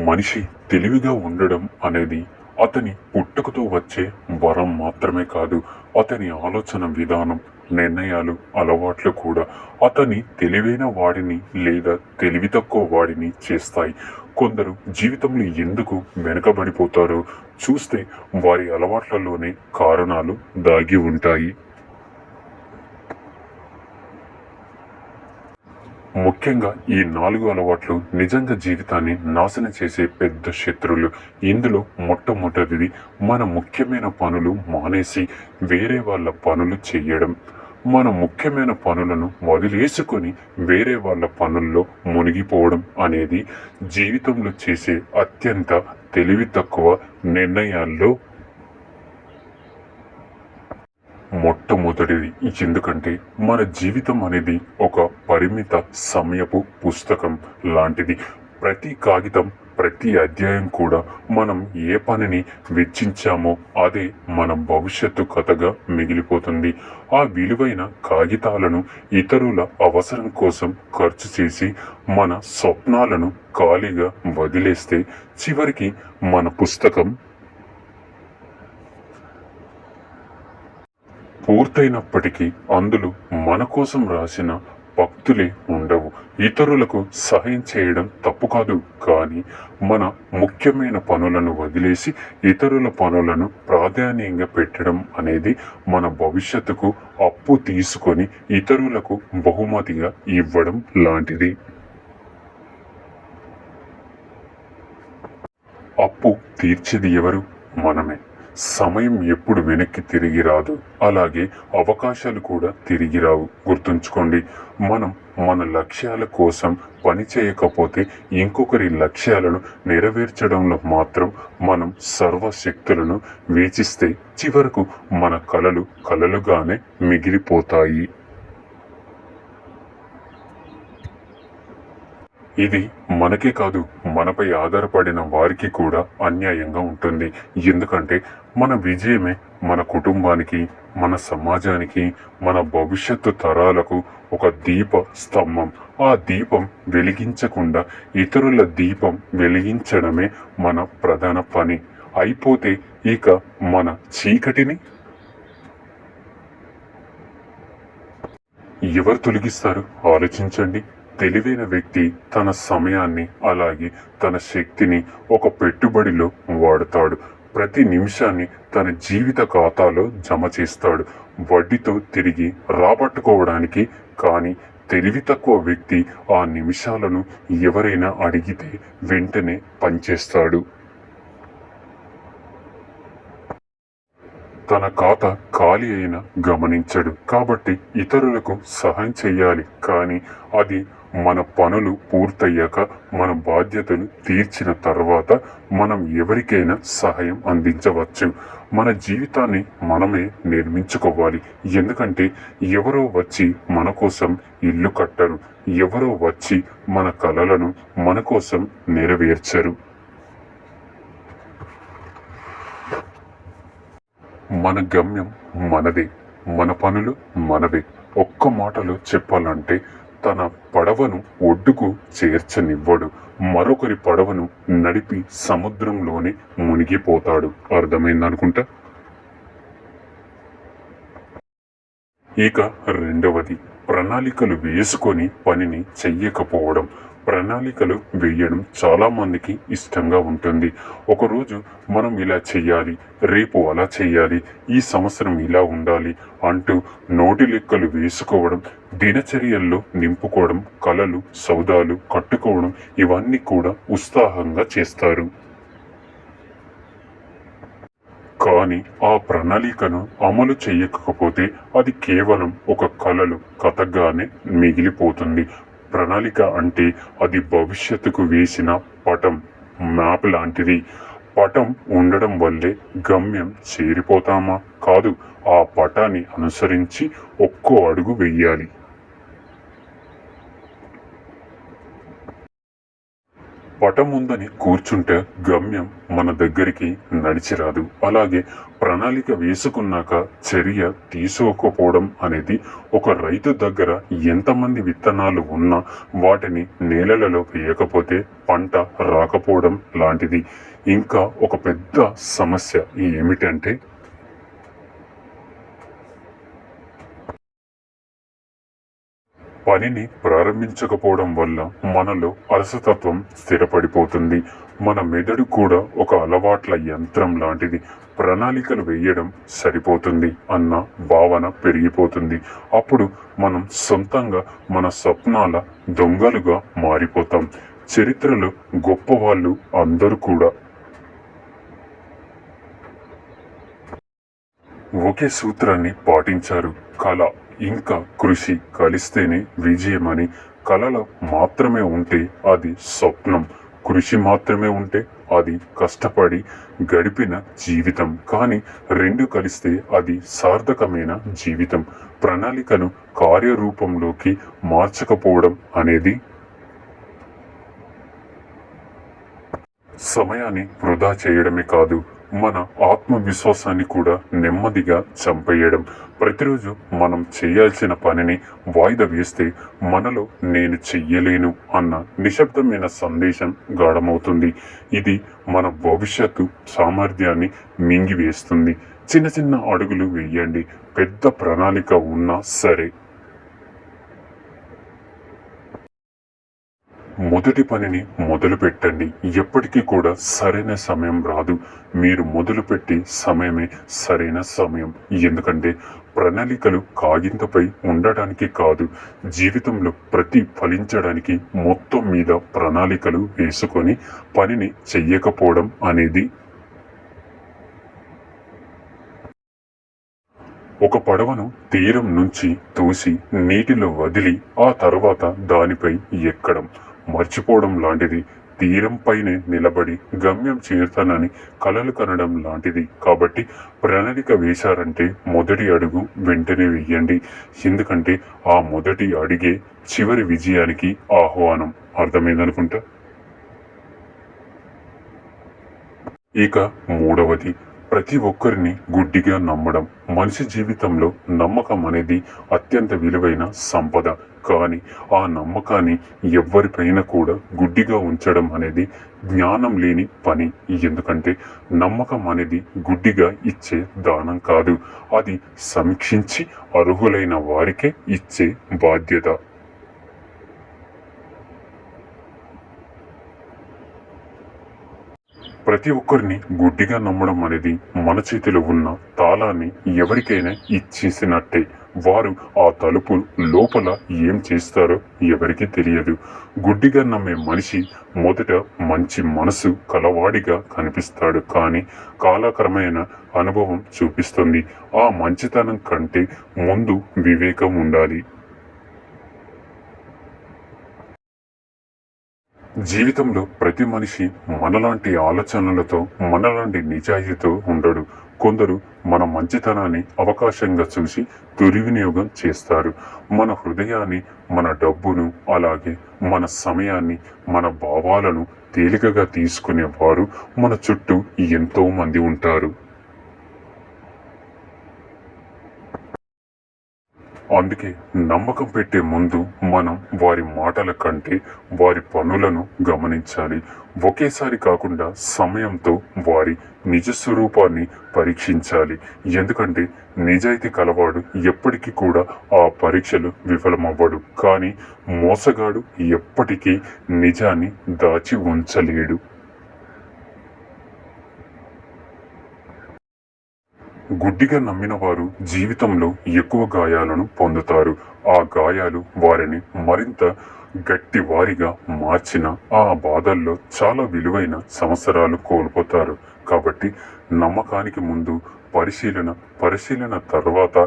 మనిషి తెలివిగా ఉండడం అనేది అతని పుట్టుకతో వచ్చే వరం మాత్రమే కాదు, అతని ఆలోచన విధానం, నిర్ణయాలు, అలవాట్లు కూడా అతని తెలివైన వాడిని లేదా తెలివి తక్కువ వాడిని చేస్తాయి. కొందరు జీవితంలో ఎందుకు వెనుకబడిపోతారో చూస్తే వారి అలవాట్లలోనే కారణాలు దాగి ఉంటాయి. ముఖ్యంగా ఈ 4 అలవాట్లు నిజంగా జీవితాన్ని నాశనం చేసే పెద్ద శత్రువులు. ఇందులో మొట్టమొదటిది మన ముఖ్యమైన పనులు మానేసి వేరే వాళ్ళ పనులు చెయ్యడం. మన ముఖ్యమైన పనులను వదిలేసుకొని వేరే వాళ్ళ పనుల్లో మునిగిపోవడం అనేది జీవితంలో చేసే అత్యంత తెలివి తక్కువ నిర్ణయాల్లో మొట్టమొదటిది. ఎందుకంటే మన జీవితం అనేది ఒక పరిమిత సమయపు పుస్తకం లాంటిది. ప్రతి కాగితం, ప్రతి అధ్యాయం కూడా మనం ఏ పనిని వెచ్చించామో అదే మన భవిష్యత్తు కథగా మిగిలిపోతుంది. ఆ విలువైన కాగితాలను ఇతరుల అవసరం కోసం ఖర్చు చేసి మన స్వప్నాలను ఖాళీగా వదిలేస్తే చివరికి మన పుస్తకం పూర్తయినప్పటికీ అందులో మన కోసం రాసిన భక్తులే ఉండవు. ఇతరులకు సహాయం చేయడం తప్పు కాదు, కానీ మన ముఖ్యమైన పనులను వదిలేసి ఇతరుల పనులను ప్రాధాన్యంగా పెట్టడం అనేది మన భవిష్యత్తుకు అప్పు తీసుకొని ఇతరులకు బహుమతిగా ఇవ్వడం లాంటిది. అప్పు తీర్చేది ఎవరు? మనమే. సమయం ఎప్పుడు వెనక్కి తిరిగి రాదు, అలాగే అవకాశాలు కూడా తిరిగి రావు. గుర్తుంచుకోండి, మనం మన లక్ష్యాల కోసం పని చేయకపోతే ఇంకొకరి లక్ష్యాలను నెరవేర్చడంలో మాత్రం మనం సర్వశక్తులను వేచిస్తే చివరకు మన కలలు కలలుగానే మిగిలిపోతాయి. ఇది మనకే కాదు, మనపై ఆధారపడిన వారికి కూడా అన్యాయంగా ఉంటుంది. ఎందుకంటే మన విజయమే మన కుటుంబానికి, మన సమాజానికి, మన భవిష్యత్తు తరాలకు ఒక దీప స్తంభం. ఆ దీపం వెలిగించకుండా ఇతరుల దీపం వెలిగించడమే మన ప్రధాన పని అయిపోతే ఇక మన చీకటిని ఎవరు తొలగిస్తారు? ఆలోచించండి. తెలివైన వ్యక్తి తన సమయాన్ని అలాగే తన శక్తిని ఒక పెట్టుబడిలో వాడుతాడు. ప్రతి నిమిషాన్ని తన జీవిత ఖాతాలో జమ చేస్తాడు, వడ్డీతో తిరిగి రాబట్టుకోవడానికి. కానీ తెలివి తక్కువ వ్యక్తి ఆ నిమిషాలను ఎవరైనా అడిగితే వెంటనే పనిచేస్తాడు. తన ఖాతా ఖాళీ అయినా గమనించడు. కాబట్టి ఇతరులకు సహాయం చేయాలి, కానీ అది మన పనులు పూర్తయ్యాక, మన బాధ్యతలు తీర్చిన తర్వాత మనం ఎవరికైనా సహాయం అందించవచ్చు. మన జీవితాన్ని మనమే నిర్మించుకోవాలి. ఎందుకంటే ఎవరో వచ్చి మన కోసం ఇల్లు కట్టరు, ఎవరో వచ్చి మన కలలను మన కోసం నెరవేర్చరు. మన గమ్యం మనదే, మన పనులు మనవే. ఒక్క మాటలో చెప్పాలంటే తన పడవను ఒడ్డుకు చేర్చనివ్వడు, మరొకరి పడవను నడిపి సముద్రంలోనే మునిగిపోతాడు. అర్థమైందనుకుంటా. ఇక రెండవది, ప్రణాళికలు వేసుకొని పనిని చెయ్యకపోవడం. ప్రణాళికలు వేయడం చాలా మందికి ఇష్టంగా ఉంటుంది. ఒకరోజు మనం ఇలా చెయ్యాలి, రేపు అలా చెయ్యాలి, ఈ సంవత్సరం ఇలా ఉండాలి అంటూ నోటి లెక్కలు వేసుకోవడం, దినచర్యల్లో నింపుకోవడం, కలలు సౌదాలు కట్టుకోవడం, ఇవన్నీ కూడా ఉత్సాహంగా చేస్తారు. కానీ ఆ ప్రణాళికను అమలు చేయకపోతే అది కేవలం ఒక కలలు కథగానే మిగిలిపోతుంది. ప్రణాళిక అంటే అది భవిష్యత్తుకు వేసిన పటం, మ్యాప్ లాంటిది. పటం ఉండడం వల్లే గమ్యం చేరిపోతామా? కాదు, ఆ పటాన్ని అనుసరించి ఒక్కో అడుగు వెయ్యాలి. పటముందని కూర్చుంటే గమ్యం మన దగ్గరికి నడిచిరాదు. అలాగే ప్రణాళిక వేసుకున్నాక చర్య తీసుకోకపోవడం అనేది ఒక రైతు దగ్గర ఎంతమంది విత్తనాలు ఉన్నా వాటిని నేలలలో వేయకపోతే పంట రాకపోవడం లాంటిది. ఇంకా ఒక పెద్ద సమస్య ఏమిటంటే పనిని ప్రారంభించకపోవడం వల్ల మనలో అలసతత్వం స్థిరపడిపోతుంది. మన మెదడు కూడా ఒక అలవాట్ల యంత్రం లాంటిది. ప్రణాళికలు వేయడం సరిపోతుంది అన్న భావన పెరిగిపోతుంది. అప్పుడు మనం సొంతంగా మన స్వప్నాల దొంగలుగా మారిపోతాం. చరిత్రలో గొప్ప వాళ్ళు అందరూ కూడా ఒకే సూత్రాన్ని పాటించారు. కళ ఇంకా కృషి కలిస్తేనే విజయమని. కళలో మాత్రమే ఉంటే అది స్వప్నం, కృషి మాత్రమే ఉంటే అది కష్టపడి గడిపిన జీవితం. కానీ రెండు కలిస్తే అది సార్థకమైన జీవితం. ప్రణాళికను కార్యరూపంలోకి మార్చకపోవడం అనేది సమయాన్ని వృధా చేయడమే కాదు, మన ఆత్మవిశ్వాసాన్ని కూడా నెమ్మదిగా చంపేయడం. ప్రతిరోజు మనం చేయాల్సిన పనిని వాయిదా వేస్తే మనలో నేను చెయ్యలేను అన్న నిశ్శబ్దమైన సందేశం గాఢమవుతుంది. ఇది మన భవిష్యత్తు సామర్థ్యాన్ని మింగివేస్తుంది. చిన్న చిన్న అడుగులు వేయండి. పెద్ద ప్రణాళిక ఉన్నా సరే మొదటి పనిని మొదలు పెట్టండి. ఎప్పటికీ కూడా సరైన సమయం రాదు. మీరు మొదలుపెట్టి సమయమే సరైన సమయం. ఎందుకంటే ప్రణాళికలు కాగింతపై ఉండడానికి కాదు, జీవితంలో ఫలించడానికి మొత్తం మీద ప్రణాళికలు వేసుకొని పనిని చెయ్యకపోవడం అనేది ఒక పడవను తీరం నుంచి తోసి నీటిలో వదిలి ఆ తర్వాత దానిపై ఎక్కడం మర్చిపోవడం లాంటిది. తీరం పైనే నిలబడి గమ్యం చేరుతానని కలలు కనడం లాంటిది. కాబట్టి ప్రణాళిక వేశారంటే మొదటి అడుగు వెంటనే వెయ్యండి. ఎందుకంటే ఆ మొదటి అడిగే చివరి విజయానికి ఆహ్వానం. అర్థమైందనుకుంటా. ఇక మూడవది, ప్రతి ఒక్కరిని గుడ్డిగా నమ్మడం. మనిషి జీవితంలో నమ్మకం అనేది అత్యంత విలువైన సంపద. కానీ ఆ నమ్మకాన్ని ఎవ్వరిపైన కూడా గుడ్డిగా ఉంచడం అనేది జ్ఞానం లేని పని. ఎందుకంటే నమ్మకం అనేది గుడ్డిగా ఇచ్చే దానం కాదు, అది సమీక్షించి అర్హులైన వారికే ఇచ్చే బాధ్యత. ప్రతి ఒక్కరిని గుడ్డిగా నమ్మడం అనేది మన చేతిలో ఉన్న తాళాన్ని ఎవరికైనా ఇచ్చేసినట్టే. వారు ఆ తలుపు లోపల ఏం చేస్తారో ఎవరికి తెలియదు. గుడ్డిగా నమ్మే మనిషి మొదట మంచి మనసు కలవాడిగా కనిపిస్తాడు, కానీ కాలక్రమేణ అనుభవం చూపిస్తుంది ఆ మంచితనం కంటే ముందు వివేకం ఉండాలి. జీవితంలో ప్రతి మనిషి మనలాంటి ఆలోచనలతో, మనలాంటి నిజాయితీతో ఉండడు. కొందరు మన మంచితనాన్ని అవకాశంగా చూసి దుర్వినియోగం చేస్తారు. మన హృదయాన్ని, మన డబ్బును, అలాగే మన సమయాన్ని, మన భావాలను తేలికగా తీసుకునేవారు మన చుట్టూ ఎంతో మంది ఉంటారు. అందుకే నమ్మకం పెట్టే ముందు మనం వారి మాటల కంటే వారి పనులను గమనించాలి. ఒకేసారి కాకుండా సమయంతో వారి నిజ స్వరూపాన్ని పరీక్షించాలి. ఎందుకంటే నిజాయితీ కలవాడు ఎప్పటికీ కూడా ఆ పరీక్షలు విఫలమవ్వడు, కానీ మోసగాడు ఎప్పటికీ నిజాన్ని దాచి ఉంచలేడు. గుడ్డిగా నమ్మిన వారు జీవితంలో ఎక్కువ గాయాలను పొందుతారు. ఆ గాయాలు వారిని మరింత గట్టి వారిగా మార్చిన ఆ బాధల్లో చాలా విలువైన సంవత్సరాలు కోల్పోతారు. కాబట్టి నమ్మకానికి ముందు పరిశీలన తర్వాత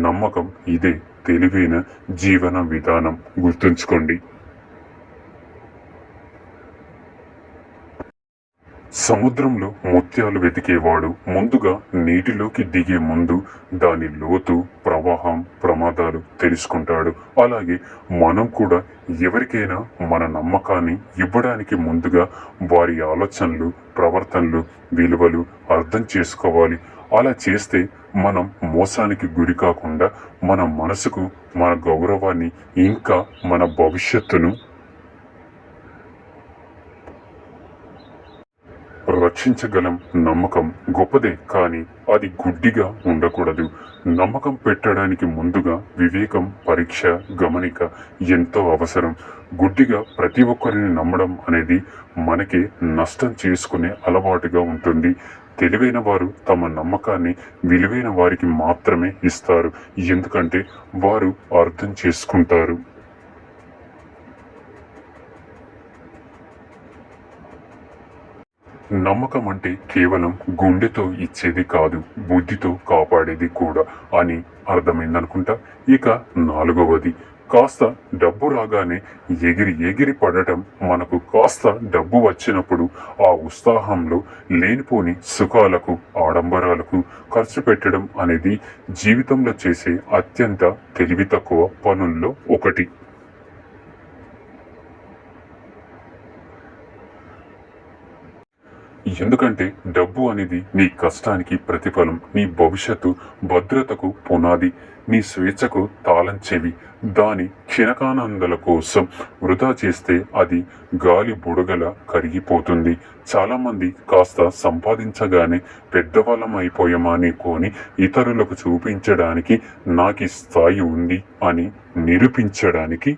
నమ్మకం. ఇదే తెలివైన జీవన విధానం. గుర్తుంచుకోండి. సముద్రంలో ముత్యాలు వెతికేవాడు ముందుగా నీటిలోకి దిగే ముందు దాని లోతు, ప్రవాహం ప్రవాహం, ప్రమాదాలు తెలుసుకుంటాడు. అలాగే మనం కూడా ఎవరికైనా మన నమ్మకాన్ని ఇవ్వడానికి ముందుగా వారి ఆలోచనలు, ప్రవర్తనలు, విలువలు అర్థం చేసుకోవాలి. అలా చేస్తే మనం మోసానికి గురి కాకుండా మన మనసుకు, మన గౌరవాన్ని, ఇంకా మన భవిష్యత్తును రక్షించగలం. నమ్మకం గొప్పదే, కానీ అది గుడ్డిగా ఉండకూడదు. నమ్మకం పెట్టడానికి ముందుగా వివేకం, పరీక్ష, గమనిక ఎంతో అవసరం. గుడ్డిగా ప్రతి ఒక్కరిని నమ్మడం అనేది మనకి నష్టం చేసుకునే అలవాటుగా ఉంటుంది. తెలివైన వారు తమ నమ్మకాన్ని విలువైన వారికి మాత్రమే ఇస్తారు, ఎందుకంటే వారు అర్థం చేసుకుంటారు. నమ్మకం అంటే కేవలం గుండెతో ఇచ్చేది కాదు, బుద్ధితో కాపాడేది కూడా అని అర్థమైందనుకుంటా. ఇక 4వది, కాస్త డబ్బు రాగానే ఎగిరి ఎగిరి పడటం. మనకు కాస్త డబ్బు వచ్చినప్పుడు ఆ ఉత్సాహంలో లేనిపోని సుఖాలకు, ఆడంబరాలకు ఖర్చు పెట్టడం అనేది జీవితంలో చేసే అత్యంత తెలివి తక్కువ పనుల్లో ఒకటి. ఎందుకంటే డబ్బు అనేది నీ కష్టానికి ప్రతిఫలం, నీ భవిష్యత్తు భద్రతకు పునాది, నీ స్వేచ్ఛకు తాళం చెవి. దాని క్షణకానందల కోసం వృధా చేస్తే అది గాలి బుడగల కరిగిపోతుంది. చాలామంది కాస్త సంపాదించగానే పెద్దవాళ్ళం అయిపోయామా అనుకొని ఇతరులకు చూపించడానికి, నాకు స్థాయి ఉంది అని నిరూపించడానికి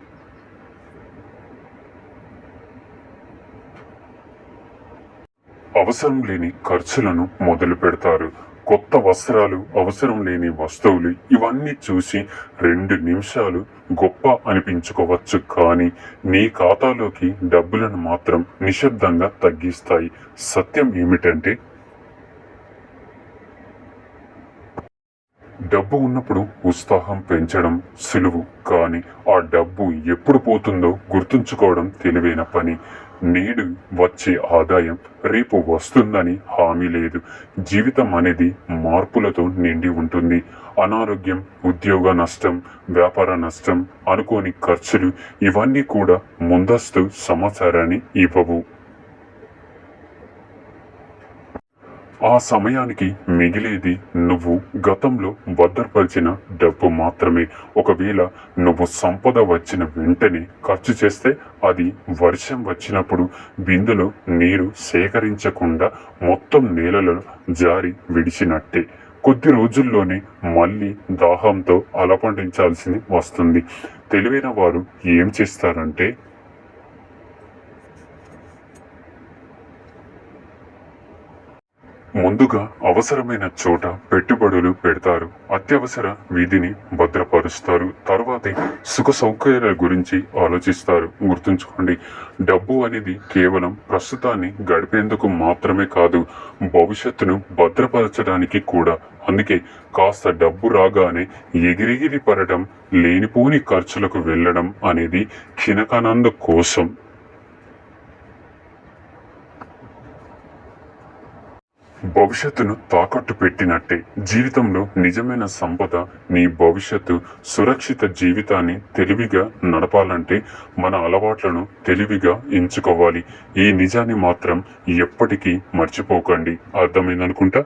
అవసరం లేని ఖర్చులను మొదలు పెడతారు. కొత్త వస్త్రాలు, అవసరం లేని వస్తువులు, ఇవన్నీ చూసి 2 నిమిషాలు గొప్ప అనిపించుకోవచ్చు, కానీ నీ ఖాతాలోకి డబ్బులను మాత్రం నిశ్శబ్దంగా తగ్గిస్తాయి. సత్యం ఏమిటంటే, డబ్బు ఉన్నప్పుడు ఉత్సాహం పెంచడం సులువు, కానీ ఆ డబ్బు ఎప్పుడు పోతుందో గుర్తుంచుకోవడం తెలివైన పని. నేడు వచ్చే ఆదాయం రేపు వస్తుందని హామీ లేదు. జీవితం అనేది మార్పులతో నిండి ఉంటుంది. అనారోగ్యం, ఉద్యోగ నష్టం, వ్యాపార నష్టం, అనుకోని ఖర్చులు, ఇవన్నీ కూడా ముందస్తు సమాచారాన్ని ఇవ్వవు. ఆ సమయానికి మిగిలేది నువ్వు గతంలో భద్రపరిచిన డబ్బు మాత్రమే. ఒకవేళ నువ్వు సంపద వచ్చిన వెంటనే ఖర్చు చేస్తే అది వర్షం వచ్చినప్పుడు బిందులో నీరు సేకరించకుండా మొత్తం నేలలో జారి విడిచినట్టే. కొద్ది రోజుల్లోనే మళ్ళీ దాహంతో అలపంటించాల్సి వస్తుంది. తెలివైన వారు ఏం చేస్తారంటే, ముందుగా అవసరమైన చోట పెట్టుబడులు పెడతారు, అత్యవసర విధిని భద్రపరుస్తారు, తర్వాతే సుఖ సౌకర్యాల గురించి ఆలోచిస్తారు. గుర్తుంచుకోండి, డబ్బు అనేది కేవలం ప్రస్తుతాన్ని గడిపేందుకు మాత్రమే కాదు, భవిష్యత్తును భద్రపరచడానికి కూడా. అందుకే కాస్త డబ్బు రాగానే ఎగిరెగిరి పడటం, లేనిపోని ఖర్చులకు వెళ్ళడం అనేది క్షణకానంద కోసం. భవిష్యత్తును తాకట్టు పెట్టినట్టే. జీవితంలో నిజమైన సంపద నీ భవిష్యత్తు. సురక్షిత జీవితాన్ని తెలివిగా నడపాలంటే మన అలవాట్లను తెలివిగా ఎంచుకోవాలి. ఈ నిజాన్ని మాత్రం ఎప్పటికీ మర్చిపోకండి. అర్థమైందనుకుంటా.